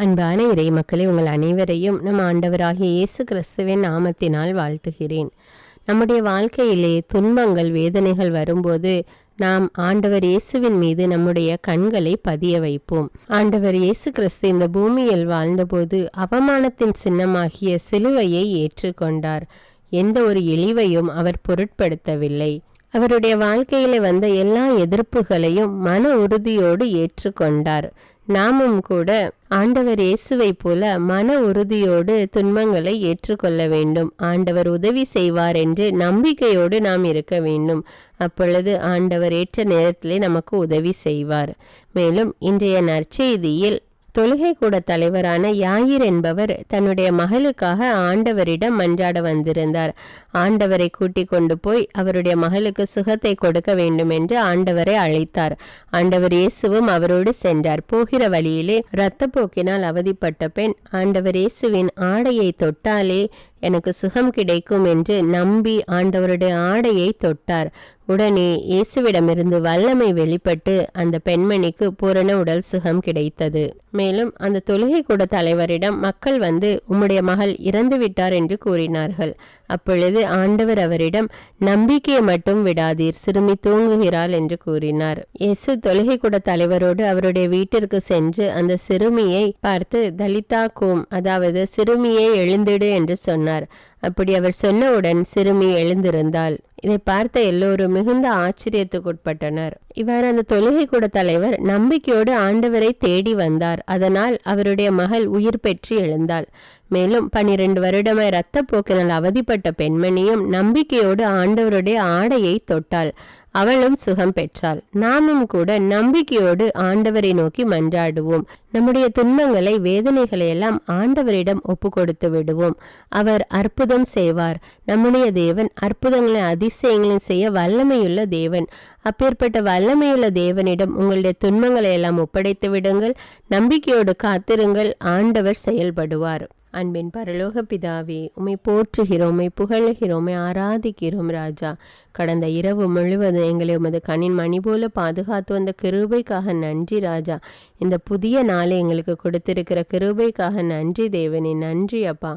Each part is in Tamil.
அன்பான இறை மக்களே, உங்கள் அனைவரையும் நம் ஆண்டவராகிய இயேசு கிறிஸ்துவின் நாமத்தினால் வாழ்த்துகிறேன். நம்முடைய வாழ்க்கையிலே துன்பங்கள், வேதனைகள் வரும்போது நாம் ஆண்டவர் இயேசுவின் மீது நம்முடைய கண்களை பதிய வைப்போம். ஆண்டவர் இயேசு கிறிஸ்து இந்த பூமியில் வாழ்ந்தபோது அவமானத்தின் சின்னமாகிய சிலுவையை ஏற்றுக்கொண்டார். எந்த ஒரு இழிவையும் அவர் பொருட்படுத்தவில்லை. அவருடைய வாழ்க்கையில வந்த எல்லா எதிர்ப்புகளையும் மன உறுதியோடு ஏற்றுக்கொண்டார். நாமும் கூட ஆண்டவர் இயேசுவை போல மன உறுதியோடு துன்பங்களை ஏற்றுக்கொள்ள வேண்டும். ஆண்டவர் உதவி செய்வார் என்று நம்பிக்கையோடு நாம் இருக்க வேண்டும். அப்பொழுது ஆண்டவர் ஏற்ற நேரத்திலே நமக்கு உதவி செய்வார். மேலும் இன்றைய நற்செய்தியில் தொழுகை கூட தலைவரான யாயிர் என்பவர் தன்னுடைய மகளுக்காக ஆண்டவரிடம் மன்றாட வந்திருந்தார். ஆண்டவரை கூட்டிக் கொண்டு போய் அவருடைய மகளுக்கு சுகத்தை கொடுக்க வேண்டும் என்று ஆண்டவரை அழைத்தார். ஆண்டவர் இயேசுவும் அவரோடு சென்றார். போகிற வழியிலே இரத்தப்போக்கினால் அவதிப்பட்ட பெண் ஆண்டவர் இயேசுவின் ஆடையை தொட்டாலே எனக்கு சுகம் கிடைக்கும் என்று நம்பி ஆண்டவருடைய ஆடையை தொட்டார். உடனே இயேசுவிடமிருந்து வல்லமை வெளிப்பட்டு அந்த பெண்மணிக்கு பூரண உடல் சுகம் கிடைத்தது. மேலும் அந்த தொழுகை கூட தலைவரிடம் மக்கள் வந்து உம்முடைய மகள் இறந்து விட்டார் என்று கூறினார்கள். அப்பொழுது ஆண்டவர் அவரிடம், நம்பிக்கையை மட்டும் விடாதீர், சிறுமி தூங்குகிறாள் என்று கூறினார். இயேசு தொழுகை கூட தலைவரோடு அவருடைய வீட்டிற்கு சென்று அந்த சிறுமியை பார்த்து தலிதா கூம், அதாவது சிறுமியை எழுந்திடு என்று சொன்னார். அப்படி அவர் சொன்னவுடன் சிறுமி எழுந்திருந்தாள். இதை பார்த்த எல்லோரும் மிகுந்த ஆச்சரியத்துக்குட்பட்டனர். இவ்வாறு அந்த தொழுகை கூட தலைவர் நம்பிக்கையோடு ஆண்டவரை தேடி வந்தார். அதனால் அவருடைய மகள் உயிர் பெற்று எழுந்தாள். மேலும் 12 வருடமாய் இரத்தப்போக்கினால் அவதிப்பட்ட பெண்மணியும் நம்பிக்கையோடு ஆண்டவருடைய ஆடையை தொட்டாள். அவளும் சுகம் பெற்றாள். நாமும் கூட நம்பிக்கையோடு ஆண்டவரை நோக்கி மன்றாடுவோம். நம்முடைய துன்பங்களை, வேதனைகளை எல்லாம் ஆண்டவரிடம் ஒப்பு கொடுத்து விடுவோம். அவர் அற்புதம் செய்வார். நம்முடைய தேவன் அற்புதங்களை, அதிசயங்களையும் செய்ய வல்லமையுள்ள தேவன். அப்பேற்பட்ட வல்லமையுள்ள தேவனிடம் உங்களுடைய துன்பங்களை எல்லாம் ஒப்படைத்து விடுங்கள். நம்பிக்கையோடு காத்திருங்கள். ஆண்டவர் செயல்படுவார். அன்பின் பரலோக பிதாவே, உம்மை போற்றுகிறோம், உம்மை புகழுகிறோம், உம்மை ஆராதிக்கிறோம் ராஜா. கடந்த இரவு முழுவதும் எங்களை உமது கண்ணின் மணி போல பாதுகாத்து வந்த கிருபைக்காக நன்றி ராஜா. இந்த புதிய நாளை எங்களுக்கு கொடுத்திருக்கிற கிருபைக்காக நன்றி தேவனே, நன்றி அப்பா.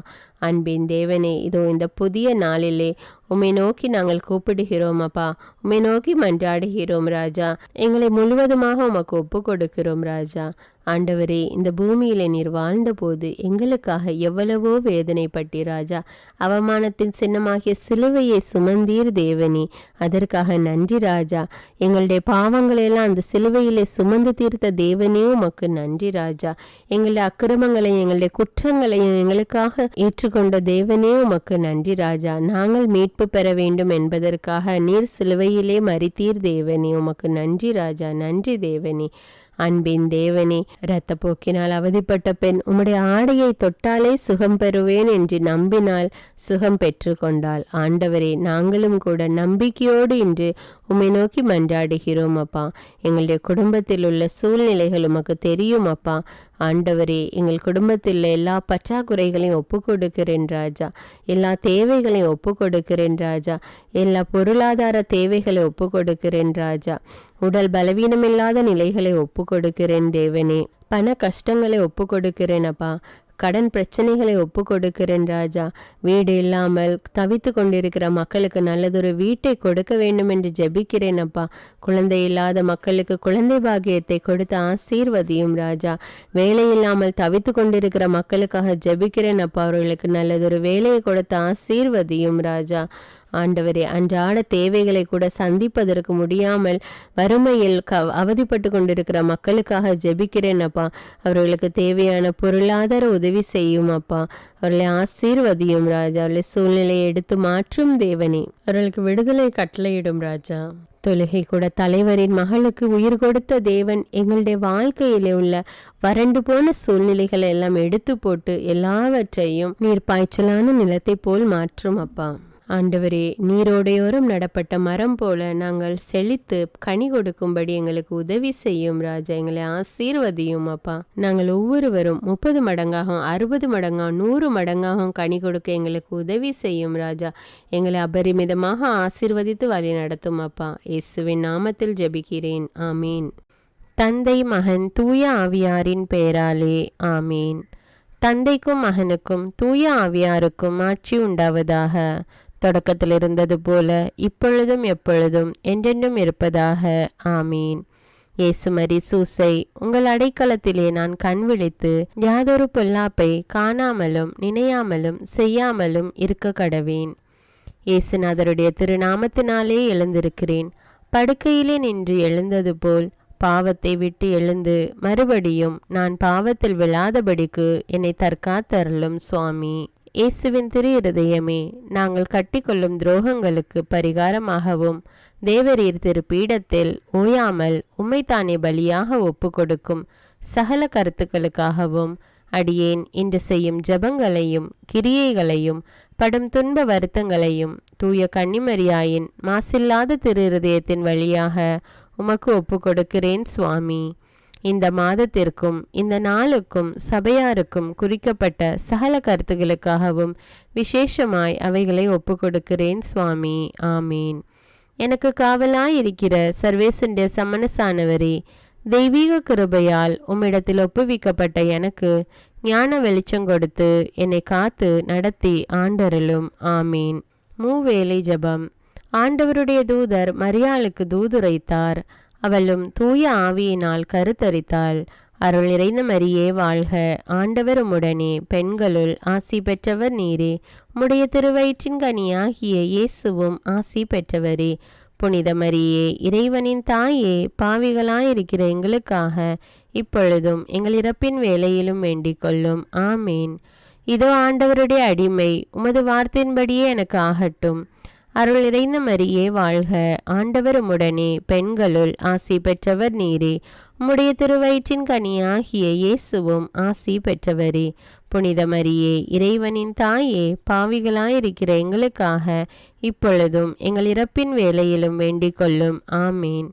அன்பின் தேவனே, இதோ இந்த புதிய நாளிலே உம்மை நோக்கி நாங்கள் கூப்பிடுகிறோம் அப்பா. உம்மை நோக்கி மன்றாடுகிறோம் ராஜா. எங்களை முழுவதுமாக உமக்கு ஒப்பு கொடுக்கிறோம் ராஜா. ஆண்டவரே, இந்த பூமியிலே நீர் வாழ்ந்தபோது எங்களுக்காக எவ்வளவோ வேதனைப்பட்டி ராஜா. அவமானத்தின் சின்னமாகிய சிலுவையை சுமந்தீர் தேவனே, அதற்காக நன்றி ராஜா. எங்களுடைய பாவங்களையெல்லாம் அந்த சிலுவையிலே சுமந்து தீர்த்த தேவனே உமக்கு நன்றி ராஜா. எங்களுடைய அக்கிரமங்களையும் எங்களுடைய குற்றங்களையும் எங்களுக்காக ஏற்றுக்கொண்ட தேவனே உமக்கு நன்றி ராஜா. நாங்கள் மீட்பு பெற வேண்டும் என்பதற்காக நீர் சிலுவையிலே மரித்தீர் தேவனே, உமக்கு நன்றி ராஜா. நன்றி தேவனே. அன்பின் தேவனே, இரத்த போக்கினால் அவதிப்பட்ட பெண் உம்முடைய ஆடையை தொட்டாலே சுகம் பெறுவேன் என்று நம்பினால் சுகம் பெற்று கொண்டாள். ஆண்டவரே, நாங்களும் கூட நம்பிக்கையோடு இன்று உம்மை நோக்கி மன்றாடுகிறோம் அப்பா. எங்களுடைய குடும்பத்தில் உள்ள சூழ்நிலைகள் உமக்கு தெரியும் அப்பா. ஆண்டவரே, எங்கள் குடும்பத்தில் எல்லா பற்றாக்குறைகளையும் ஒப்பு கொடுக்கிறேன் ராஜா. எல்லா தேவைகளையும் ஒப்பு கொடுக்கிறேன் ராஜா. எல்லா பொருளாதார தேவைகளை ஒப்பு கொடுக்கிறேன் ராஜா. உடல் பலவீனமில்லாத நிலைகளை ஒப்பு கொடுக்கிறேன் தேவனே. பண கஷ்டங்களை ஒப்பு கொடுக்கிறேன் அப்பா. கடன் பிரச்சனைகளை ஒப்பு கொடுக்கிறேன் ராஜா. வீடு இல்லாமல் தவித்து கொண்டிருக்கிற மக்களுக்கு நல்லதொரு வீட்டை கொடுக்க வேண்டும் என்று ஜெபிக்கிறேன் அப்பா. குழந்தை இல்லாத மக்களுக்கு குழந்தை பாக்கியத்தை கொடுத்து ஆசீர்வதியும் ராஜா. வேலை இல்லாமல் தவித்து கொண்டிருக்கிற மக்களுக்காக ஜெபிக்கிறேன் அப்பா. அவர்களுக்கு நல்லதொரு வேலையை கொடுத்து ஆசீர்வதியும் ராஜா. ஆண்டவரே, அன்றாட தேவைகளை கூட சந்திப்பதற்கு முடியாமல் வறுமையில் அவதிப்பட்டு கொண்டிருக்கிற மக்களுக்காக ஜெபிக்கிறேன் அப்பா. அவர்களுக்கு தேவையான பொருளாதார உதவி செய்யும் அப்பா. அவர்களை ஆசீர்வதியும் ராஜா. அவர்களை சூழ்நிலையை எடுத்து மாற்றும் தேவனே. அவர்களுக்கு விடுதலை கட்டளையிடும் ராஜா. தொழுகை கூட தலைவரின் மகளுக்கு உயிர் கொடுத்த தேவன் எங்களுடைய வாழ்க்கையிலே உள்ள வறண்டு போன சூழ்நிலைகளை எல்லாம் எடுத்து போட்டு எல்லாவற்றையும் நீர் பாய்ச்சலான நிலத்தை போல் மாற்றும் அப்பா. ஆண்டவரே, நீரோடையோரம் நடப்பட்ட மரம் போல நாங்கள் செழித்து கனி கொடுக்கும்படி எங்களுக்கு உதவி செய்யும் ராஜா. எங்களை ஆசீர்வதியும் அப்பா. நாங்கள் ஒவ்வொருவரும் 30 மடங்காகவும் 60 மடங்காகவும் 100 மடங்காகவும் கனி கொடுக்க எங்களுக்கு உதவி செய்யும் ராஜா. எங்களை அபரிமிதமாக ஆசீர்வதித்து வழி நடத்தும் அப்பா. இயேசுவின் நாமத்தில் ஜெபிக்கிறேன். ஆமீன். தந்தை, மகன், தூய ஆவியாரின் பெயராலே ஆமீன். தந்தைக்கும் மகனுக்கும் தூய ஆவியாருக்கும் ஆட்சி உண்டாவதாக. தொடக்கத்தில் இருந்தது போல இப்பொழுதும் எப்பொழுதும் என்றென்றும் இருப்பதாக ஆமீன். இயேசுமரி சூசை, உங்கள் அடைக்கலத்திலே நான் கண் விழித்து யாதொரு பொல்லாப்பை காணாமலும் நினையாமலும் செய்யாமலும் இருக்க கடவேன். இயேசுநாதருடைய திருநாமத்தினாலே எழுந்திருக்கிறேன். படுக்கையிலே நின்று எழுந்தது போல் பாவத்தை விட்டு எழுந்து மறுபடியும் நான் பாவத்தில் விழாதபடிக்கு என்னை தற்காத்தருளும் சுவாமி. இயேசுவின் திரு இருதயமே, நாங்கள் கட்டிக்கொள்ளும் துரோகங்களுக்கு பரிகாரமாகவும் தேவரீர் திரு பீடத்தில் ஓயாமல் உம்மைத்தானே பலியாக ஒப்பு கொடுக்கும் சகல கருத்துக்களுக்காகவும் அடியேன் இன்று செய்யும் ஜபங்களையும் கிரியைகளையும் படும் துன்ப வருத்தங்களையும் தூய கன்னிமரியாயின் மாசில்லாத திரு இருதயத்தின் வழியாக உமக்கு ஒப்பு கொடுக்கிறேன் சுவாமி. இந்த மாதத்திற்கும் இந்த நாளுக்கும் சபையாருக்கும் குறிக்கப்பட்ட சகல கருத்துகளுக்காகவும் விசேஷமாய் அவைகளை ஒப்பு கொடுக்கிறேன் சுவாமி. ஆமீன். எனக்கு காவலாயிருக்கிற சர்வேசுடைய சமனசானவரே, தெய்வீக கிருபையால் உம்மிடத்தில் ஒப்புவிக்கப்பட்ட எனக்கு ஞான வெளிச்சம் கொடுத்து என்னை காத்து நடத்தி ஆண்டருளும். ஆமீன். மூவேளை ஜபம். ஆண்டவருடைய தூதர் மரியாளுக்கு தூதுரைத்தார். அவளும் தூய ஆவியினால் கருத்தரித்தாள். அருள் நிறைந்த மரியே வாழ்க, ஆண்டவர் உம்முடனே, பெண்களுள் ஆசி பெற்றவர் நீரே. உம்முடைய திருவயிற்றின் கனியாகிய இயேசுவும் ஆசி பெற்றவரே. புனித மரியே, இறைவனின் தாயே, பாவிகளாயிருக்கிற எங்களுக்காக இப்பொழுதும் எங்கள் இறப்பின் வேளையிலும் வேண்டிக் கொள்ளும். ஆமீன். இதோ ஆண்டவருடைய அடிமை, உமது வார்த்தையின்படியே எனக்கு ஆகட்டும். அருள் நிறைந்த மரியே வாழ்க, ஆண்டவர் உம்முடனே, பெண்களுள் ஆசி பெற்றவர் நீரே. உம்முடைய திருவயிற்றின் கனியாகிய இயேசுவும் ஆசி பெற்றவரே. புனித மரியே, இறைவனின் தாயே, பாவிகளாயிருக்கிற எங்களுக்காக இப்பொழுதும் எங்கள் இறப்பின் வேளையிலும் வேண்டிக் கொள்ளும். ஆமீன்.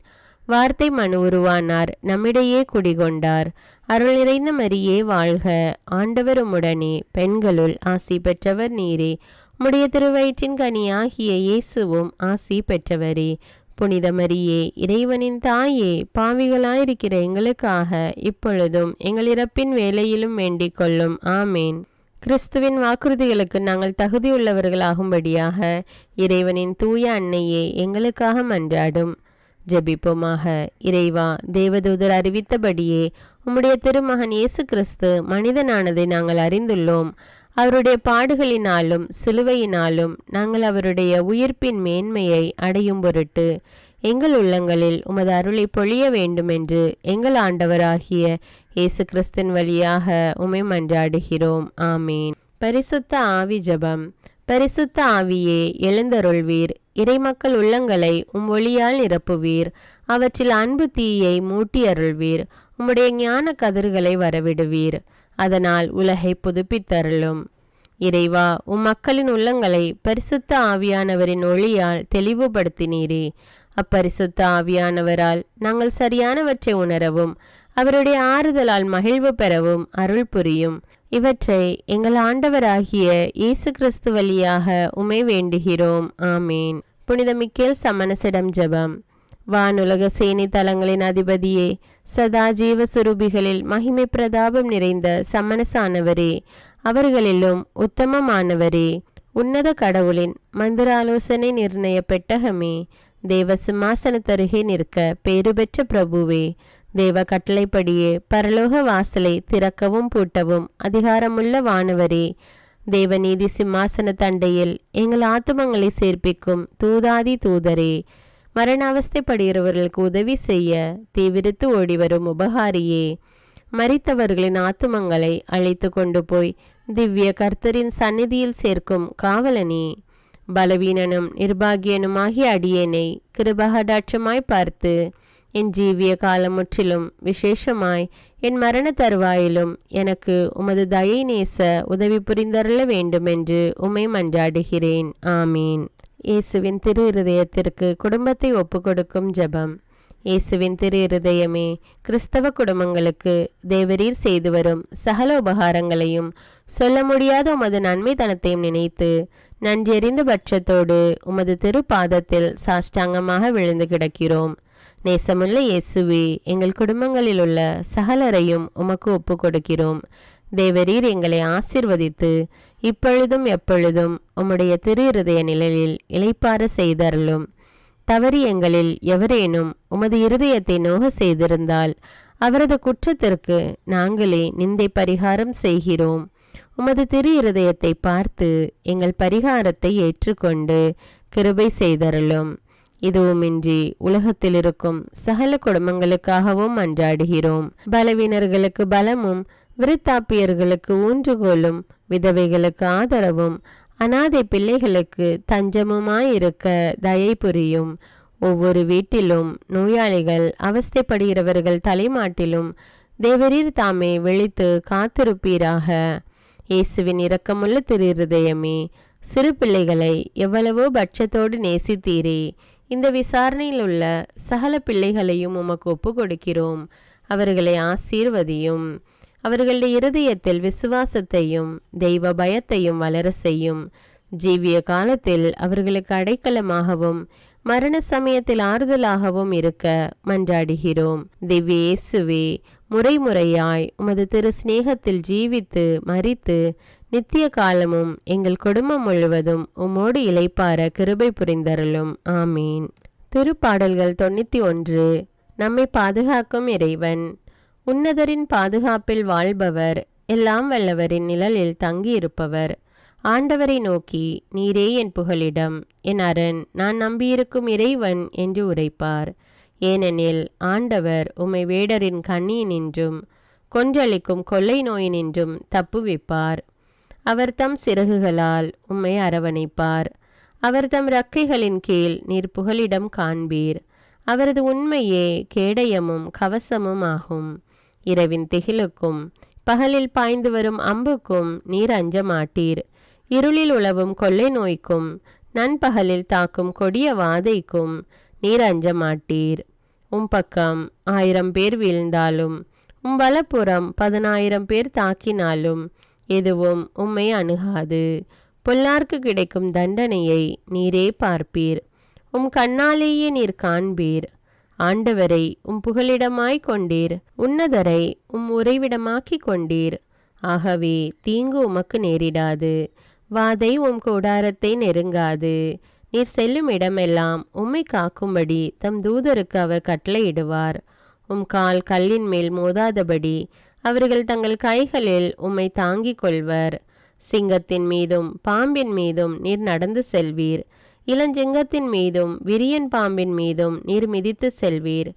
வார்த்தை மனு உருவானார், நம்மிடையே குடிகொண்டார். அருள் நிறைந்த மரியே வாழ்க, ஆண்டவர் உம்முடனே, பெண்களுள் ஆசி பெற்றவர் நீரே. உம்முடைய திருவயிற்றின் கனியாகிய இயேசுவும் ஆசி பெற்றவரே. புனித மரியே, இறைவனின் தாயே, பாவிகளாயிருக்கிற எங்களுக்காக இப்பொழுதும் எங்கள் இறப்பின் வேளையிலும் வேண்டிக் கொள்ளும். ஆமேன். கிறிஸ்துவின் வாக்குறுதிகளுக்கு நாங்கள் தகுதியுள்ளவர்களாகும்படியாக இறைவனின் தூய அன்னையே எங்களுக்காக மன்றாடும். ஜெபிப்போமாக. இறைவா, தேவதூதர் அறிவித்தபடியே உம்முடைய திருமகன் இயேசு கிறிஸ்து மனிதனானதை நாங்கள் அறிந்துள்ளோம். அவருடைய பாடுகளினாலும் சிலுவையினாலும் நாங்கள் அவருடைய உயிர்ப்பின் மேன்மையை அடையும் பொருட்டு எங்கள் உள்ளங்களில் உமது அருளை பொழிய வேண்டுமென்று எங்கள் ஆண்டவராகிய இயேசு கிறிஸ்தின் வழியாக உம்மை மன்றாடுகிறோம். ஆமீன். பரிசுத்த ஆவி ஜபம். பரிசுத்த ஆவியே, எழுந்தருள்வீர். இறைமக்கள் உள்ளங்களை ஒளியால் நிரப்புவீர். அவற்றில் அன்பு தீயை மூட்டி அருள்வீர். உம்முடைய ஞான கதிர்களை வரவிடுவீர். அதனால் உலகை புதுப்பித்தருளும். இறைவா, மக்களின் உள்ளங்களை பரிசுத்த ஆவியானவரின் ஒளியால் தெளிவுபடுத்தினீரே. அப்பரிசுத்த ஆவியானவரால் நாங்கள் சரியானவற்றை உணரவும் அவருடைய ஆறுதலால் மகிழ்வு பெறவும் அருள் புரியும். இவற்றை எங்கள் ஆண்டவராகிய இயேசு கிறிஸ்து வழியாக உம்மை வேண்டுகிறோம். ஆமீன். புனித மிக்கேல் சமணசிடம் ஜெபம். வானுலக சேனை தலங்களின் அதிபதியே, சதா ஜீவ சுரூபிகளில் மகிமை பிரதாபம் நிறைந்த சமணசானவரே, அவர்களிலும் உத்தமமானவரே, உன்னத கடவுளின் மந்திராலோசனை நிர்ணய பெட்டகமே, தேவ சிம்மாசனத்தருகே நிற்க பேறு பெற்ற பிரபுவே, தேவ கட்டளைப்படியே பரலோக வாசலை திறக்கவும் பூட்டவும் அதிகாரமுள்ள வானவரே, தேவநீதி சிம்மாசன தண்டையில் எங்கள் ஆத்துமங்களை சேர்ப்பிக்கும் தூதாதி தூதரே, மரண அவஸ்தைப்படுகிறவர்களுக்கு உதவி செய்ய தீவிரித்து ஓடிவரும் உபகாரியே, மரித்தவர்களின் ஆத்துமங்களை அழைத்து கொண்டு போய் திவ்ய கர்த்தரின் சந்நிதியில் சேர்க்கும் காவலனே, பலவீனனும் நிர்பாகியனுமாகிய அடியேனை கிருபகடாட்சமாய் பார்த்து என் ஜீவிய காலம் முற்றிலும் விசேஷமாய் என் மரண தருவாயிலும் எனக்கு உமது தயை நேச உதவி புரிந்தருள வேண்டுமென்று உம்மை மன்றாடுகிறேன். ஆமீன். இயேசுவின் திரு இருதயத்திற்கு குடும்பத்தை ஒப்புக்கொடுக்கும் ஜெபம். இயேசுவின் திரு இருதயமே, கிறிஸ்தவ குடும்பங்களுக்கு தேவரீர் செய்து வரும் சகல உபகாரங்களையும் சொல்ல முடியாத உமது நன்மைத்தனத்தையும் நினைத்து நன்றெறிந்த பட்சத்தோடு உமது திரு பாதத்தில் சாஷ்டாங்கமாக விழுந்து கிடக்கிறோம். நேசமுள்ள இயேசுவே, எங்கள் குடும்பங்களில் உள்ள சகலரையும் உமக்கு ஒப்பு கொடுக்கிறோம். தேவரீர் எங்களை ஆசிர்வதித்து இப்பொழுதும் எப்பொழுதும் உம்முடைய திரு இருதய நிழலில் இளைப்பாற செய்தருளும். தவறி எங்களில் எவரேனும் உமது இருதயத்தை நோக செய்திருந்தால் அவரது குற்றத்திற்கு நாங்களே நிந்தை பரிகாரம் செய்கிறோம். உமது திரு இருதயத்தை பார்த்து எங்கள் பரிகாரத்தை ஏற்றுக்கொண்டு கிருபை செய்தருளும். இதுவுமின்றி உலகத்தில் இருக்கும் சகல குடும்பங்களுக்காகவும் மன்றாடுகிறோம். பலவீனர்களுக்கு பலமும், விருத்தாப்பியர்களுக்கு ஊன்றுகோலும், விதவைகளுக்கு ஆதரவும், அனாதை பிள்ளைகளுக்கு தஞ்சமுமாயிருக்க தயை புரியும். ஒவ்வொரு வீட்டிலும் நோயாளிகள் அவஸ்தைப்படுகிறவர்கள் தலைமாட்டிலும் தேவரீர் தாமே விழித்து காத்திருப்பீராக. இயேசுவின் இரக்கமுள்ள திரு இருதயமே, சிறு பிள்ளைகளை எவ்வளவோ பட்சத்தோடு நேசித்தீரே. இந்த விசாரணையில் உள்ள சகல பிள்ளைகளையும் உமக்கு ஒப்பு கொடுக்கிறோம். அவர்களை ஆசீர்வதியும். அவர்களுடைய இருதயத்தில் விசுவாசத்தையும் தெய்வ பயத்தையும் வளர செய்யும். ஜீவிய காலத்தில் அவர்களுக்கு அடைக்கலமாகவும் மரண சமயத்தில் ஆறுதலாகவும் இருக்க மன்றாடுகிறோம். திவ்ய இயேசுவே, முறைமுறையாய் உமது திரு சிநேகத்தில் ஜீவித்து மரித்து நித்திய காலமும் எங்கள் குடும்பம் முழுவதும் உம்மோடு இளைப்பார கிருபை புரிந்தருளும். ஆமீன். திருப்பாடல்கள் 91. நம்மை பாதுகாக்கும் இறைவன். உன்னதரின் பாதுகாப்பில் வாழ்பவர், எல்லாம் வல்லவரின் நிழலில் தங்கியிருப்பவர். ஆண்டவரை நோக்கி, நீரே என் புகலிடம், என் அரண், நான் நம்பியிருக்கும் இறைவன் என்று உரைப்பார். ஏனெனில் ஆண்டவர் உம்மை வேடரின் கண்ணியினின்றும் கொன்றளிக்கும் கொள்ளை நோயினின்றும் தப்புவிப்பார். அவர் தம் சிறகுகளால் உம்மை அரவணைப்பார். அவர் தம் இறக்கைகளின் கீழ் நீர் புகலிடம் காண்பீர். அவரது உண்மையே கேடயமும் கவசமும் ஆகும். இரவின் திகிலுக்கும் பகலில் பாய்ந்து வரும் அம்புக்கும் நீர் அஞ்ச மாட்டீர். இருளில் உலவும் கொள்ளை நோய்க்கும் நண்பகலில் தாக்கும் கொடிய வாதைக்கும் நீர் அஞ்ச மாட்டீர். பக்கம் 1000 பேர் வீழ்ந்தாலும் வலப்புறம் 10,000 பேர் தாக்கினாலும் எதுவும் உம்மை அணுகாது. பொல்லார்க்கு கிடைக்கும் தண்டனையை நீரே பார்ப்பீர். கண்ணாலேயே நீர் காண்பீர். ஆண்டவரை புகலிடமாய் கொண்டீர். உன்னதரை உறைவிடமாக்கி கொண்டீர். ஆகவே தீங்கு உமக்கு நேரிடாது. வாதை கூடாரத்தை நெருங்காது. நீர் செல்லும் இடமெல்லாம் உம்மை காக்கும்படி தம் தூதருக்கு அவர் கட்டளையிடுவார். கால் கல்லின் மேல் மோதாதபடி அவர்கள் தங்கள் கைகளில் உம்மை தாங்கிக் கொள்வர். சிங்கத்தின் மீதும் பாம்பின் மீதும் நீர் நடந்து செல்வீர். இளஞ்சிங்கத்தின் மீதும் விரியன் பாம்பின் மீதும் நீர் மிதித்து செல்வீர்.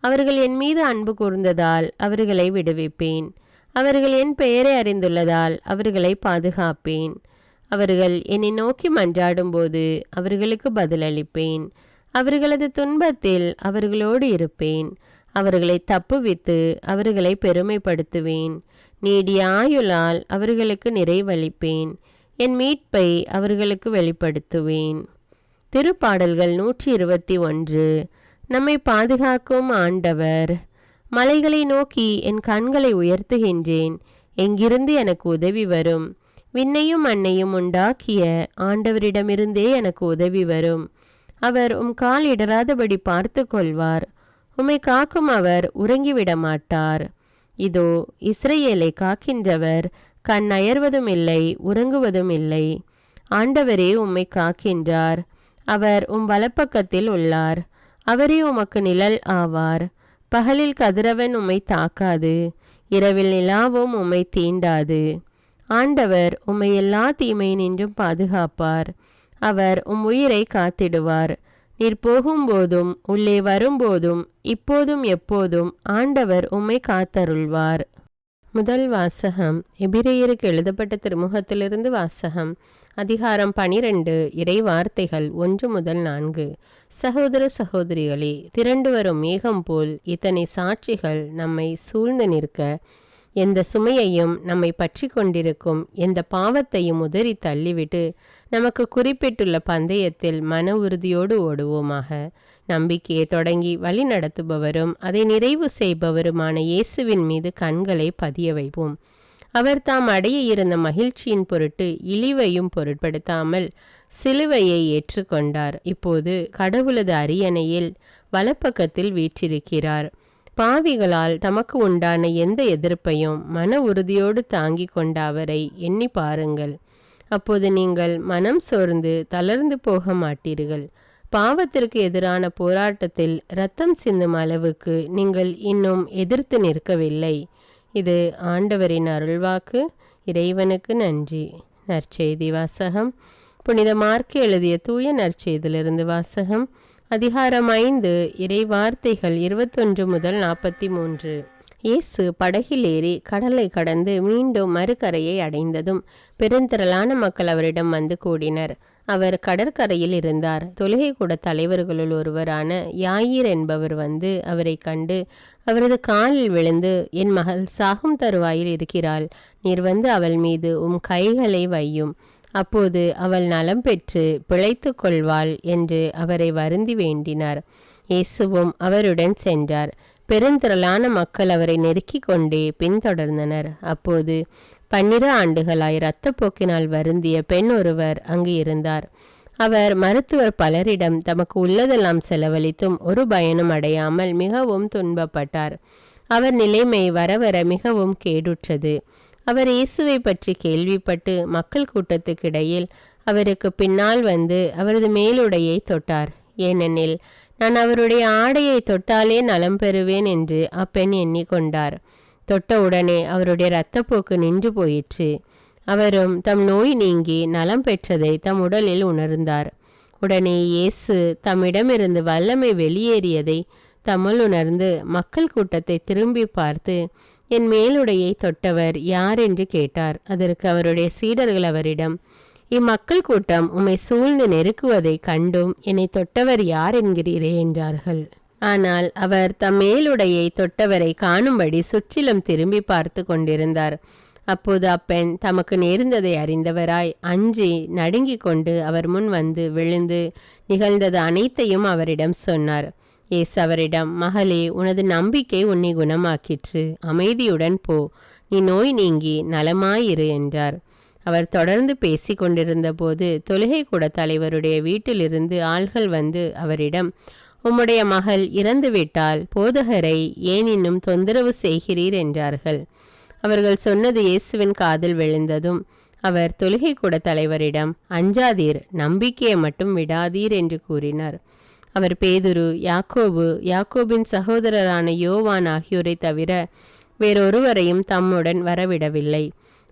அவர்கள் என் மீது அன்பு கூர்ந்ததால் அவர்களை விடுவிப்பேன். அவர்கள் என் பெயரை அறிந்துள்ளதால் அவர்களை பாதுகாப்பேன். அவர்கள் என்னை நோக்கி மன்றாடும் போது அவர்களுக்கு பதிலளிப்பேன். அவர்களது துன்பத்தில் அவர்களோடு இருப்பேன். அவர்களை தப்புவித்து அவர்களை பெருமைப்படுத்துவேன். நீடிய ஆயுளால் அவர்களுக்கு நிறைவளிப்பேன். என் மீட்பை அவர்களுக்கு வெளிப்படுத்துவேன். திருப்பாடல்கள் 121. நம்மை பாதுகாக்கும் ஆண்டவர். மலைகளை நோக்கி என் கண்களை உயர்த்துகின்றேன். எங்கிருந்து எனக்கு உதவி வரும்? விண்ணையும் மண்ணையும் உண்டாக்கிய ஆண்டவரிடமிருந்தே எனக்கு உதவி வரும். அவர் கால் இடராதபடி பார்த்து கொள்வார். உம்மை காக்கும் அவர் உறங்கிவிட மாட்டார். இதோ இஸ்ரவேலை காக்கின்றவர் கண் அயர்வதும் இல்லை, உறங்குவதும் இல்லை. ஆண்டவரே உம்மை காக்கின்றார். அவர் வலப்பக்கத்தில் உள்ளார். அவரே உமக்கு நிழல் ஆவார். பகலில் கதிரவன் உம்மை தாக்காது, இரவில் நிலாவும் உம்மை தீண்டாது. ஆண்டவர் உம்மை எல்லா தீமையினின்றும் பாதுகாப்பார். அவர் உயிரை காத்திடுவார். நீர் போகும்போதும் உள்ளே வரும்போதும் இப்போதும் எப்போதும் ஆண்டவர் உம்மை காத்தருள்வார். முதல் வாசகம். எபிரேயருக்கு எழுதப்பட்ட திருமுகத்திலிருந்து வாசகம். அதிகாரம் 12. இறை வார்த்தைகள் 1 முதல் 4. சகோதர சகோதரிகளே, திரண்டு வரும் மேகம் போல் இத்தனை சாட்சிகள் நம்மை சூழ்ந்து நிற்க, எந்த சுமையையும் நம்மை பற்றி கொண்டிருக்கும் எந்த பாவத்தையும் உதறி தள்ளிவிட்டு நமக்கு குறிப்பிட்டுள்ள பந்தயத்தில் மன உறுதியோடு ஓடுவோமாக. நம்பிக்கையை தொடங்கி வழி நடத்துபவரும் அதை நிறைவு செய்பவருமான இயேசுவின் மீது கண்களை பதிய வைப்போம். அவர் தாம் அடைய இருந்த மகிழ்ச்சியின் பொருட்டு இழிவையும் பொருட்படுத்தாமல் சிலுவையை ஏற்றுக்கொண்டார். இப்போது கடவுளது அரியணையில் வலப்பக்கத்தில் வீற்றிருக்கிறார். பாவிகளால் தமக்கு உண்டான எந்த எதிர்ப்பையும் மன உறுதியோடு தாங்கி கொண்ட அவரை எண்ணி பாருங்கள். அப்போது நீங்கள் மனம் சோர்ந்து தளர்ந்து போக மாட்டீர்கள். பாவத்திற்கு எதிரான போராட்டத்தில் இரத்தம் சிந்தும் அளவுக்கு நீங்கள் இன்னும் எதிர்த்து நிற்கவில்லை. இது ஆண்டவரின் அருள்வாக்கு. இறைவனுக்கு நன்றி. நற்செய்தி வாசகம். புனித மார்க்கு எழுதிய தூய நற்செய்தியிலிருந்து வாசகம். அதிகாரம் 5, இறை வார்த்தைகள் 21 முதல் 43. இயேசு படகில் ஏறி கடலை கடந்து மீண்டும் மறுகரையை அடைந்ததும் பெருந்திரளான மக்கள் அவரிடம் வந்து கூடினர். அவர் கடற்கரையில் இருந்தார். தொழுகை கூட தலைவர்களுள் ஒருவரான யாயிர் என்பவர் வந்து அவரை கண்டு அவரது காலில் விழுந்து, என் மகள் சாகும் தருவாயில் இருக்கிறாள், நீர் வந்து அவள் மீது கைகளை வையும், அப்போது அவள் நலம் பெற்று பிழைத்து கொள்வாள் என்று அவரை வருந்தி வேண்டினார். இயேசுவும் அவருடன் சென்றார். பெருந்திரளான மக்கள் அவரை நெருக்கி கொண்டே பின்தொடர்ந்தனர். அப்போது 12 ஆண்டுகளாய் இரத்தப்போக்கினால் வருந்திய பெண் ஒருவர் அங்கு இருந்தார். அவர் மருத்துவர் பலரிடம் தமக்கு உள்ளதெல்லாம் செலவழித்தும் ஒரு பயனும் அடையாமல் மிகவும் துன்பப்பட்டார். அவர் நிலைமை வர வர மிகவும் கேடுற்றது. அவர் இயேசுவை பற்றி கேள்விப்பட்டு மக்கள் கூட்டத்துக்கிடையில் அவருக்கு பின்னால் வந்து அவரது மேலுடையை தொட்டார். ஏனெனில் நான் அவருடைய ஆடையை தொட்டாலே நலம் பெறுவேன் என்று அப்பெண் எண்ணிக்கொண்டார். தொட்டவுடனே அவருடைய இரத்தப்போக்கு நின்று போயிற்று. அவரும் தம் நோய் நீங்கி நலம் பெற்றதை தம் உடலில் உணர்ந்தார். உடனே இயேசு தம்மிடமிருந்து வல்லமை வெளியேறியதை தம்முள் உணர்ந்து மக்கள் கூட்டத்தை திரும்பி பார்த்து, என் மேலுடையை தொட்டவர் யார் என்று கேட்டார். அதற்கு அவருடைய சீடர்கள் அவரிடம், இம்மக்கள் கூட்டம் உம்மை சூழ்ந்து நெருக்குவதை கண்டும் என்னை தொட்டவர் யார் என்கிறீரே என்றார்கள். ஆனால் அவர் தம் மேலுடையை தொட்டவரை காணும்படி சுற்றிலும் திரும்பி பார்த்து கொண்டிருந்தார். அப்போது அப்பெண் தமக்கு நேர்ந்ததை அறிந்தவராய் அஞ்சி நடுங்கிக் கொண்டு அவர் முன் வந்து விழுந்து நிகழ்ந்தது அனைத்தையும் அவரிடம் சொன்னார். இயேசு அவரிடம், மகளே, உனது நம்பிக்கை உன்னை குணமாக்கிற்று, அமைதியுடன் போ, நீ நோய் நீங்கி நலமாயிரு என்றார். அவர் தொடர்ந்து பேசி கொண்டிருந்த போது தொழுகை கூட தலைவருடைய வீட்டிலிருந்து ஆள்கள் வந்து அவரிடம், உம்முடைய மகள் இறந்துவிட்டால் போதகரை ஏன் இன்னும் தொந்தரவு செய்கிறீர் என்றார்கள். அவர்கள் சொன்னது இயேசுவின் காதில் விழுந்ததும் அவர் தொழுகை கூட தலைவரிடம், அஞ்சாதீர், நம்பிக்கையை மட்டும் விடாதீர் என்று கூறினார். அவர் பேதுரு, யாக்கோபின் சகோதரரான யோவான் ஆகியோரை தவிர வேறொருவரையும் தம்முடன் வரவிடவில்லை.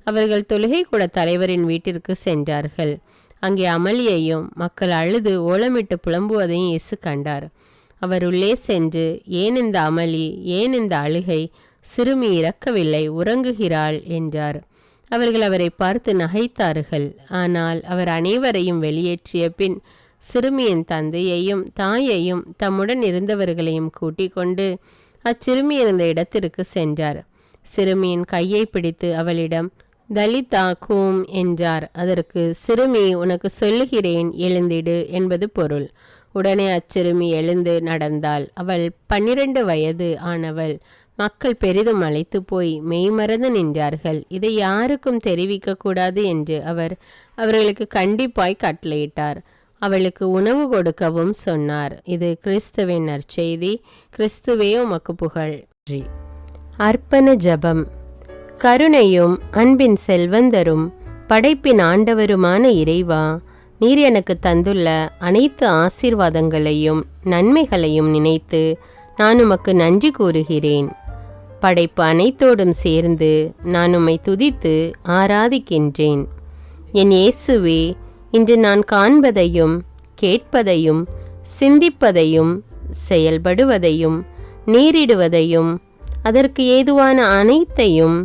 அவர்கள் தொழுகை கூட தலைவரின் வீட்டிற்கு சென்றார்கள். அங்கே அமளியையும் மக்கள் அழுது ஓலமிட்டு புலம்புவதையும் இயேசு கண்டார். அவர் உள்ளே சென்று, ஏன் இந்த அமளி, ஏன் இந்த அழுகை, சிறுமி இறக்கவில்லை, உறங்குகிறாள் என்றார். அவர்கள் அவரை பார்த்து நகைத்தார்கள். ஆனால் அவர் அனைவரையும் வெளியேற்றிய பின் சிறுமியின் தந்தையையும் தாயையும் தம்முடன் இருந்தவர்களையும் கூட்டிக் கொண்டு அச்சிறுமி இருந்த இடத்திற்கு சென்றார். சிறுமியின் கையை பிடித்து அவளிடம், தலிதா கூம் என்றார். அதற்கு, சிறுமி, உனக்கு சொல்லுகிறேன், எழுந்திடு என்பது பொருள். உடனே அச்சிறுமி எழுந்து நடந்தாள். அவள் 12 வயது ஆனவள். மக்கள் பெரிதும் அழைத்து போய் மெய்மறந்து நின்றார்கள். இதை யாருக்கும் தெரிவிக்க கூடாது என்று அவர் அவர்களுக்கு கண்டிப்பாய் கட்டளையிட்டார். அவளுக்கு உணவு கொடுக்கவும் சொன்னார். இது கிறிஸ்துவின் நற்செய்தி. கிறிஸ்துவே உமக்கு புகழ். அர்ப்பண ஜெபம். கருணையும் அன்பின் செல்வந்தரும் படைப்பின் ஆண்டவருமான இறைவா, நீர் எனக்கு தந்துள்ள அனைத்து ஆசீர்வாதங்களையும் நன்மைகளையும் நினைத்து நான் உமக்கு நன்றி கூறுகிறேன். படைப்பு அனைத்தோடும் சேர்ந்து நான் உம்மை துதித்து ஆராதிக்கின்றேன். என் இயேசுவே, இன்று நான் காண்பதையும் கேட்பதையும் சிந்திப்பதையும் செயல்படுவதையும் நேரிடுவதையும் அதற்கு ஏதுவான அனைத்தையும்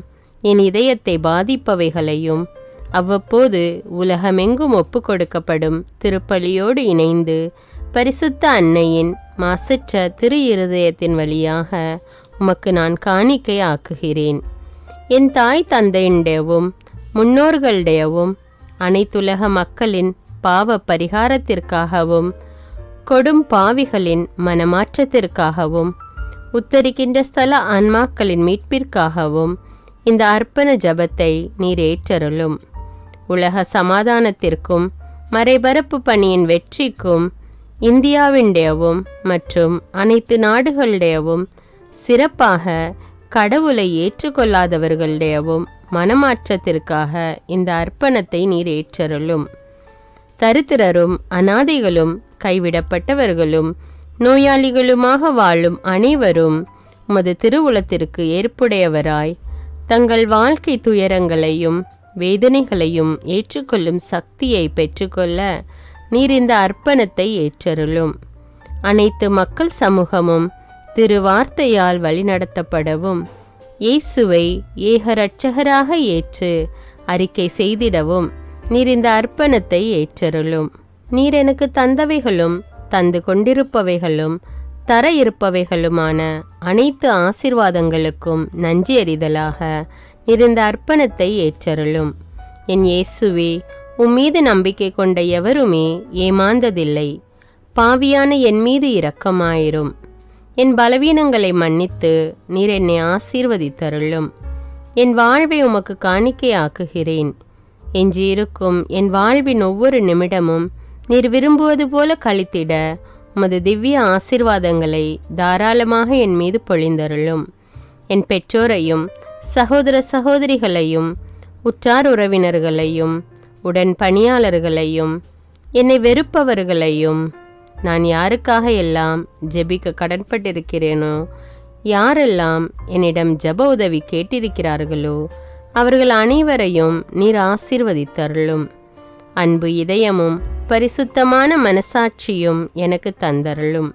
என் இதயத்தை பாதிப்பவைகளையும் அவ்வப்போது உலகமெங்கும் ஒப்பு கொடுக்கப்படும் திருப்பலியோடு இணைந்து பரிசுத்த அன்னையின் மாசற்ற திரு இருதயத்தின் வழியாக உமக்கு நான் காணிக்கை ஆக்குகிறேன். என் தாய் தந்தையுடையவும் முன்னோர்களுடையவும் அனைத்துலக மக்களின் பாவ பரிகாரத்திற்காகவும் கொடும் பாவிகளின் மனமாற்றத்திற்காகவும் உத்தரிக்கின்ற ஸ்தல ஆன்மாக்களின் மீட்பிற்காகவும் இந்த அர்ப்பண ஜபத்தை நீர் ஏற்றருளும். உலக சமாதானத்திற்கும் மறைபரப்பு பணியின் வெற்றிக்கும் இந்தியாவினுடையவும் மற்றும் அனைத்து நாடுகளுடையவும் சிறப்பாக கடவுளை ஏற்றுக்கொள்ளாதவர்களுடையவும் மனமாற்றத்திற்காக இந்த அர்ப்பணத்தை நீர் ஏற்றருளும். தரித்திரரும் அனாதைகளும் கைவிடப்பட்டவர்களும் நோயாளிகளுமாக வாழும் அனைவரும் உமது திருவுளத்திற்கு ஏற்புடையவராய் தங்கள் வாழ்க்கை துயரங்களையும் வேதனைகளையும் ஏற்றுக்கொள்ளும் சக்தியை பெற்றுக்கொள்ள நீர் இந்த அர்ப்பணத்தை ஏற்றருளும். அனைத்து மக்கள் சமூகமும் திருவார்த்தையால் வழிநடத்தப்படவும் இயேசுவை ஏக இரட்சகராக ஏற்று அறிக்கை செய்திடவும் நீர் இந்த அர்ப்பணத்தை ஏற்றருளும். நீர் எனக்கு தந்தவைகளும் தந்து கொண்டிருப்பவைகளும் தர இருப்பவைகளுமான அனைத்து ஆசீர்வாதங்களுக்கும் நன்றி அறிதலாக நீர் இந்த அர்ப்பணத்தை ஏற்றருளும். என் இயேசுவே, உம்மீது நம்பிக்கை கொண்ட எவருமே ஏமாந்ததில்லை. பாவியான என் மீது இரக்கமாயிரும். என் பலவீனங்களை மன்னித்து நீர் என்னை ஆசீர்வதித்தருளும். என் வாழ்வை உமக்கு காணிக்கையாக்குகிறேன். எஞ்சியிருக்கும் என் வாழ்வின் ஒவ்வொரு நிமிடமும் நீர் விரும்புவது போல கழித்திட உமது திவ்ய ஆசீர்வாதங்களை தாராளமாக என் மீது பொழிந்தருளும். என் பெற்றோரையும் சகோதர சகோதரிகளையும் உற்றார் உறவினர்களையும் உடன் பணியாளர்களையும் என்னை வெறுப்பவர்களையும் நான் யாருக்காக எல்லாம் ஜெபிக்க கடன்பட்டிருக்கிறேனோ, யாரெல்லாம் என்னிடம் ஜெப உதவி கேட்டிருக்கிறார்களோ அவர்கள் அனைவரையும் நீர் ஆசீர்வதித்தருளும். அன்பு இதயமும் பரிசுத்தமான மனசாட்சியும் எனக்கு தந்தருளும்.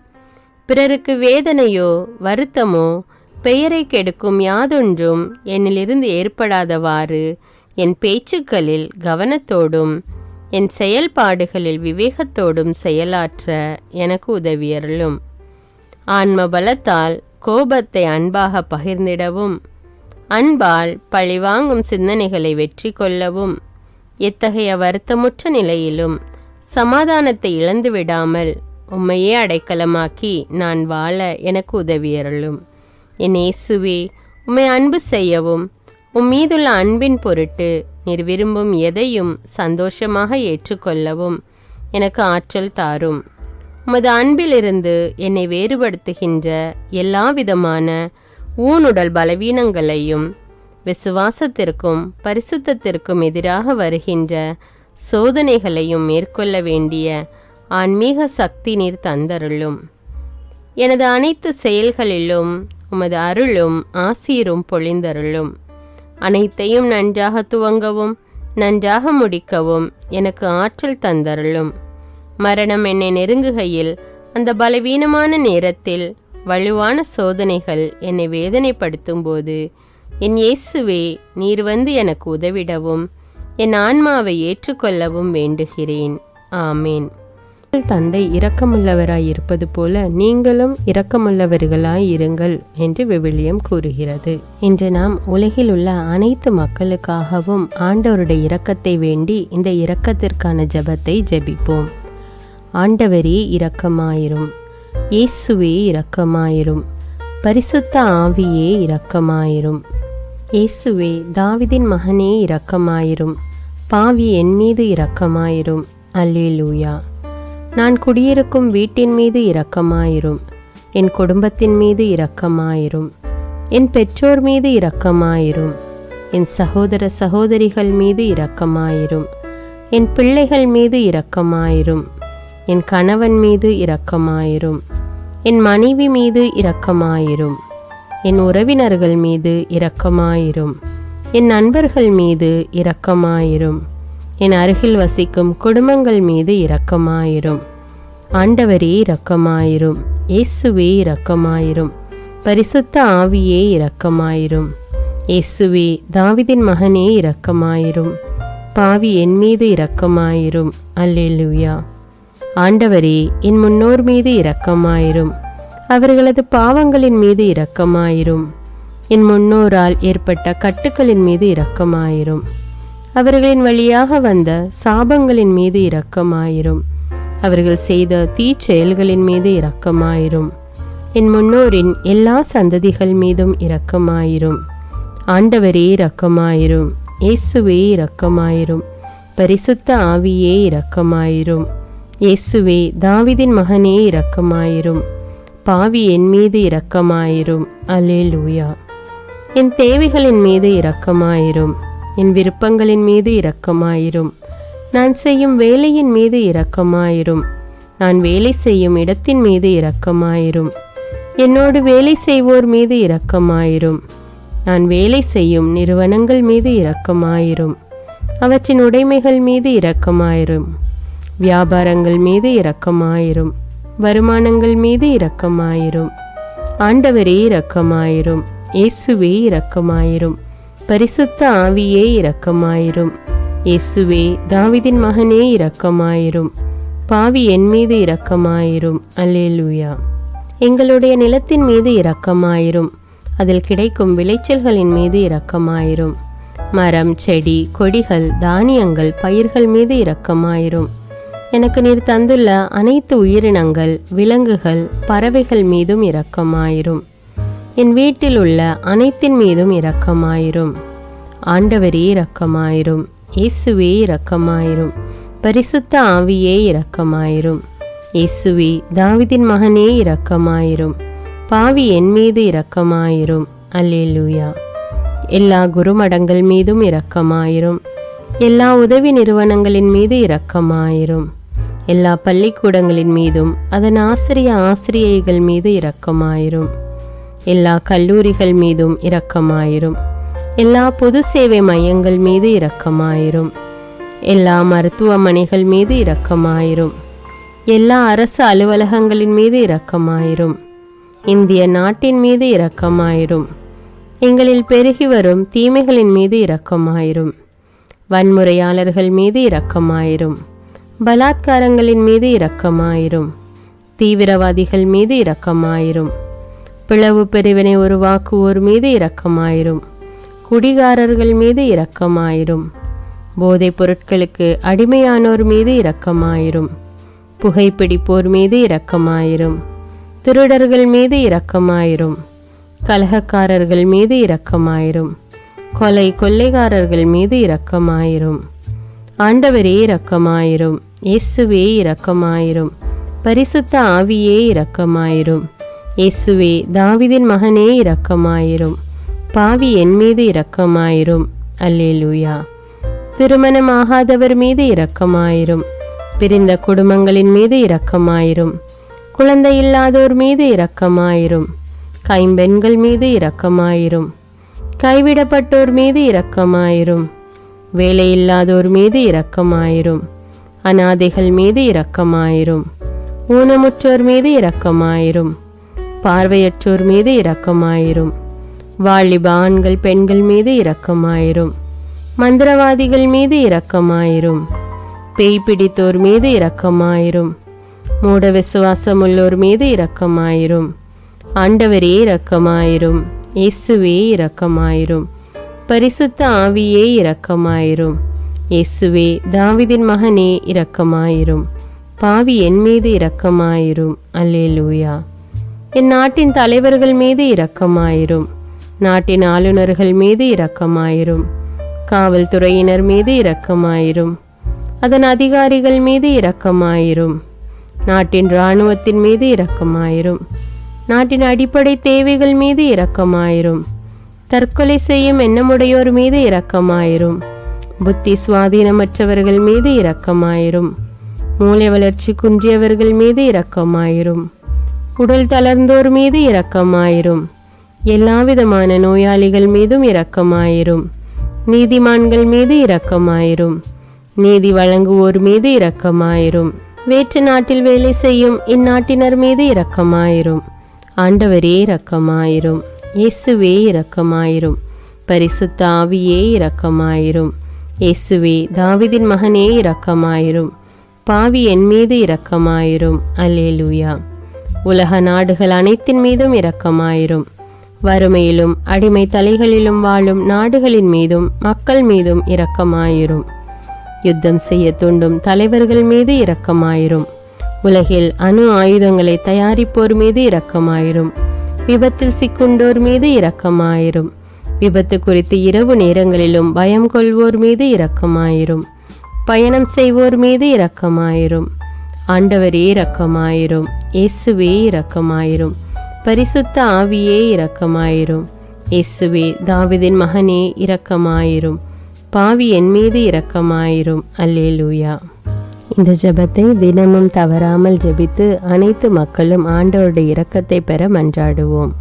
பிறருக்கு வேதனையோ வருத்தமோ பெயரை கெடுக்கும் யாதொன்றும் என்னிலிருந்து ஏற்படாதவாறு என் பேச்சுக்களில் கவனத்தோடும் என் செயல்பாடுகளில் விவேகத்தோடும் செயலாற்ற எனக்கு உதவியருளும். ஆன்ம பலத்தால் கோபத்தை அன்பாக பகிர்ந்திடவும் அன்பால் பழிவாங்கும் சிந்தனைகளை வெற்றி கொள்ளவும் எத்தகைய வருத்தமுற்ற நிலையிலும் சமாதானத்தை இழந்து விடாமல் உம்மையே அடைக்கலமாக்கி நான் வாழ எனக்கு உதவியருளும். என் இயேசுவே, உம்மை அன்பு செய்யவும் உம்மீதுள்ள அன்பின் பொருட்டு நீர் விரும்பும் எதையும் சந்தோஷமாக ஏற்றுக்கொள்ளவும் எனக்கு ஆற்றல் தாரும். உமது அன்பிலிருந்து என்னை வேறுபடுத்துகின்ற எல்லா விதமான ஊனுடல் பலவீனங்களையும் விசுவாசத்திற்கும் பரிசுத்தத்திற்கும் எதிராக வருகின்ற சோதனைகளையும் மேற்கொள்ள வேண்டிய ஆன்மீக சக்தி நீர் தந்தருளும். எனது அனைத்து செயல்களிலும் உமது அருளும் ஆசீரும் பொழிந்தருளும். அனைத்தையும் நன்றாக துவங்கவும் நன்றாக முடிக்கவும் எனக்கு ஆற்றல் தந்தருளும். மரணம் என்னை நெருங்குகையில் அந்த பலவீனமான நேரத்தில் வலுவான சோதனைகள் என்னை வேதனைப்படுத்தும் போது என் இயேசுவே, நீர் வந்து எனக்கு உதவிடவும் என் ஆன்மாவை ஏற்றுக்கொள்ளவும் வேண்டுகிறேன். ஆமேன். தந்தை இரக்கமுள்ளவராய் இருப்பது போல நீங்களும் இரக்கமுள்ளவர்களாய் இருங்கள் என்று விவிலியம் கூறுகிறது. இன்று நாம் உலகில் உள்ள அனைத்து மக்களுக்காகவும் ஆண்டவருடைய இரக்கத்தை வேண்டி இந்த இரக்கத்திற்கான ஜெபத்தை ஜெபிப்போம். ஆண்டவரே இரக்கமாயிரும். இயேசுவே இரக்கமாயிரும். பரிசுத்த ஆவியே இரக்கமாயிரும். இயேசுவே, தாவீதின் மகனே இரக்கமாயிரும். பாவி என் மீது இரக்கமாயிரும். அல்லேலூயா. நான் குடியிருக்கும் வீட்டின் மீது இரக்கமாயிரும். என் குடும்பத்தின் மீது இரக்கமாயிரும். என் பெற்றோர் மீது இரக்கமாயிரும். என் சகோதர சகோதரிகள் மீது இரக்கமாயிரும். என் பிள்ளைகள் மீது இரக்கமாயிரும். என் கணவன் மீது இரக்கமாயிரும். என் மனைவி மீது இரக்கமாயிரும். என் உறவினர்கள் மீது இரக்கமாயிரும். என் நண்பர்கள் மீது இரக்கமாயிரும். என் அருகில் வசிக்கும் குடும்பங்கள் மீது இரக்கமாயிரும். ஆண்டவரே இரக்கமாயிரும். இயேசுவே இரக்கமாயிரும். பரிசுத்த ஆவியே இரக்கமாயிரும். இயேசுவே, தாவீதின் மகனே இரக்கமாயிரும். பாவி என் மீது இரக்கமாயிரும். அல்லேலூயா. ஆண்டவரே, என் முன்னோர் மீது இரக்கமாயிரும். அவர்களது பாவங்களின் மீது இரக்கமாயிரும். என் முன்னோரால் ஏற்பட்ட கட்டுக்களின் மீது இரக்கமாயிரும். அவர்களின் வழியாக வந்த சாபங்களின் மீது இரக்கமாயிரும். அவர்கள் செய்த தீச்செயல்களின் மீது இரக்கமாயிரும். என் முன்னோரின் எல்லா சந்ததிகள் மீதும் இரக்கமாயிரும். ஆண்டவரே இரக்கமாயிரும். இயேசுவே இரக்கமாயிரும். பரிசுத்த ஆவியே இரக்கமாயிரும். இயேசுவே தாவீதின் மகனே இரக்கமாயிரும். பாவி என் மீது இரக்கமாயிரும். அல்லேலூயா. என் தேவைகளின் மீது இரக்கமாயிரும். என் விருப்பங்களின் மீது இரக்கமாயிரும். நான் செய்யும் வேலையின் மீது இரக்கமாயிரும். நான் வேலை செய்யும் இடத்தின் மீது இரக்கமாயிரும். என்னோடு வேலை செய்வோர் மீது இரக்கமாயிரும். நான் வேலை செய்யும் நிறுவனங்கள் மீது இரக்கமாயிரும். அவற்றின் உடைமைகள் மீது இரக்கமாயிரும். வியாபாரங்கள் மீது இரக்கமாயிரும். வருமானங்கள் மீது இரக்கமாயிரும். ஆண்டவரே இரக்கமாயிரும். இயேசுவே இரக்கமாயிரும். பரிசுத்த ஆவியே இரக்கமாயிரும். இயேசுவே தாவீதின் மகனே இரக்கமாயிரும். பாவி என் மீது இரக்கமாயிரும். அல்லேலூயா. எங்களுடைய நிலத்தின் மீது இரக்கமாயிரும். அதில் கிடைக்கும் விளைச்சல்களின் மீது இரக்கமாயிரும். மரம், செடி, கொடிகள், தானியங்கள், பயிர்கள் மீது இரக்கமாயிரும். எனக்கு நீர் தந்துள்ள அனைத்து உயிரினங்கள், விலங்குகள், பறவைகள் மீதும் இரக்கமாயிரும். என் வீட்டில் உள்ள அனைத்தின் மீதும் இரக்கமாயிரும். ஆண்டவரே இரக்கமாயிரும். இயேசுவே இரக்கமாயிரும். பரிசுத்த ஆவியே இரக்கமாயிரும். இயேசுவே தாவீதின் மகனே இரக்கமாயிரும். பாவி என் மீது இரக்கமாயிரும். அல்லேலூயா. எல்லா குருமடங்கள் மீதும் இரக்கமாயிரும். எல்லா உதவி நிறுவனங்களின் மீது இரக்கமாயிரும். எல்லா பள்ளிக்கூடங்களின் மீதும் அதன் ஆசிரியைகள் மீது இரக்கமாயிரும். எல்லா கல்லூரிகள் மீதும் இரக்கமாயிரும். எல்லா பொது சேவை மையங்கள் மீது இரக்கமாயிரும். எல்லா மருத்துவமனைகள் மீது இரக்கமாயிரும். எல்லா அரசு அலுவலகங்களின் மீது இரக்கமாயிரும். இந்திய நாட்டின் மீது இரக்கமாயிரும். எங்களில் பெருகி வரும் தீமைகளின் மீது இரக்கமாயிரும். வன்முறையாளர்கள் மீது இரக்கமாயிரும். பலாத்காரங்களின் மீது இரக்கமாயிரும். தீவிரவாதிகள் மீது இரக்கமாயிரும். பிளவு பிரிவினை உருவாக்குவோர் மீது இரக்கமாயிரும். குடிகாரர்கள் மீது இரக்கமாயிரும். போதைப் பொருட்களுக்கு அடிமையானோர் மீது இரக்கமாயிரும். புகைப்பிடிப்போர் மீது இரக்கமாயிரும். திருடர்கள் மீது இரக்கமாயிரும். கலகக்காரர்கள் மீது இரக்கமாயிரும். கொள்ளைக்காரர்கள் மீது இரக்கமாயிரும். ஆண்டவரே இரக்கமாயிரும். இயேசுவே இரக்கமாயிரும். பரிசுத்த ஆவியே இரக்கமாயிரும். இயேசுவே தாவீதின் மகனே இரக்கமாயிரும். பாவி என் மீது இரக்கமாயிரும். அல்லேலூயா. திருமணமாகாதவர் மீது இரக்கமாயிரும். பிரிந்த குடும்பங்களின் மீது இரக்கமாயிரும். குழந்தை இல்லாதோர் மீது இரக்கமாயிரும். கைம்பெண்கள் மீது இரக்கமாயிரும். கைவிடப்பட்டோர் மீது இரக்கமாயிரும். வேலையில்லாதோர் மீது இரக்கமாயிரும். அநாதைகள் மீது இரக்கமாயிரும். ஊனமுற்றோர் மீது இரக்கமாயிரும். பார்வையற்றோர் மீது இரக்கமாயிரும். வாலிப ஆண்கள் பெண்கள் மீது இரக்கமாயிரும். மந்திரவாதிகள் மீது இரக்கமாயிரும். பேய் பிடித்தோர் மீது இரக்கமாயிரும். மூட விசுவாசமுள்ளோர் மீது இரக்கமாயிரும். ஆண்டவரே இரக்கமாயிரும். இயேசுவே இரக்கமாயிரும். பரிசுத்த ஆவியே இரக்கமாயிரும். இயேசுவே தாவீதின் மகனே இரக்கமாயிரும். பாவி என் மீது இரக்கமாயிரும். அல்லேலூயா. என் நாட்டின் தலைவர்கள் மீது இரக்கமாயிரும். நாட்டின் ஆளுநர்கள் மீது இரக்கமாயிரும். காவல்துறையினர் மீது இரக்கமாயிரும். அதன் அதிகாரிகள் மீது இரக்கமாயிரும். நாட்டின் இராணுவத்தின் மீது இரக்கமாயிரும். நாட்டின் அடிப்படை தேவைகள் மீது இரக்கமாயிரும். தற்கொலை செய்யும் எண்ணமுடையோர் மீது இரக்கமாயிரும். புத்தி சுவாதீனமற்றவர்கள் மீது இரக்கமாயிரும். மூளை வளர்ச்சி குன்றியவர்கள் மீது இரக்கமாயிரும். உடல் தளர்ந்தோர் மீது இரக்கமாயிரும். எல்லாவிதமான நோயாளிகள் மீதும் இரக்கமாயிரும். நீதிமான்கள் மீது இரக்கமாயிரும். நீதி வழங்குவோர் மீது இரக்கமாயிரும். வேற்று நாட்டில் வேலை செய்யும் இந்நாட்டினர் மீது இரக்கமாயிரும். ஆண்டவரே இரக்கமாயிரும். இயேசுவே இரக்கமாயிரும். பரிசுத்த ஆவியே இரக்கமாயிரும். இயேசுவே தாவீதின் மகனே இரக்கமாயிரும். பாவி என் மீது இரக்கமாயிரும். அல்லேலூயா. உலக நாடுகள் அனைத்தின் மீதும் இரக்கமாயிரும். வறுமையிலும் அடிமை தலைகளிலும் வாழும் நாடுகளின் மீதும் மக்கள் மீதும் இரக்கமாயிரும். யுத்தம் செய்ய தூண்டும் தலைவர்கள் மீது இரக்கமாயிரும். உலகில் அணு ஆயுதங்களை தயாரிப்போர் மீது இரக்கமாயிரும். விபத்தில் சிக்குண்டோர் மீது இரக்கமாயிரும். விபத்து குறித்து இரவு நேரங்களிலும் பயம் கொள்வோர் மீது இரக்கமாயிரும். பயணம் செய்வோர் மீது இரக்கமாயிரும். ஆண்டவரே இரக்கமாயிரும். இயேசுவே இரக்கமாயிரும். பரிசுத்த ஆவியே இரக்கமாயிரும். இயேசுவே தாவீதின் மகனே இரக்கமாயிரும். பாவி என் மீது இரக்கமாயிரும். அல்லேலூயா. இந்த ஜெபத்தை தினமும் தவறாமல் ஜெபித்து அனைத்து மக்களும் ஆண்டவருடைய இரக்கத்தை பெற மன்றாடுவோம்.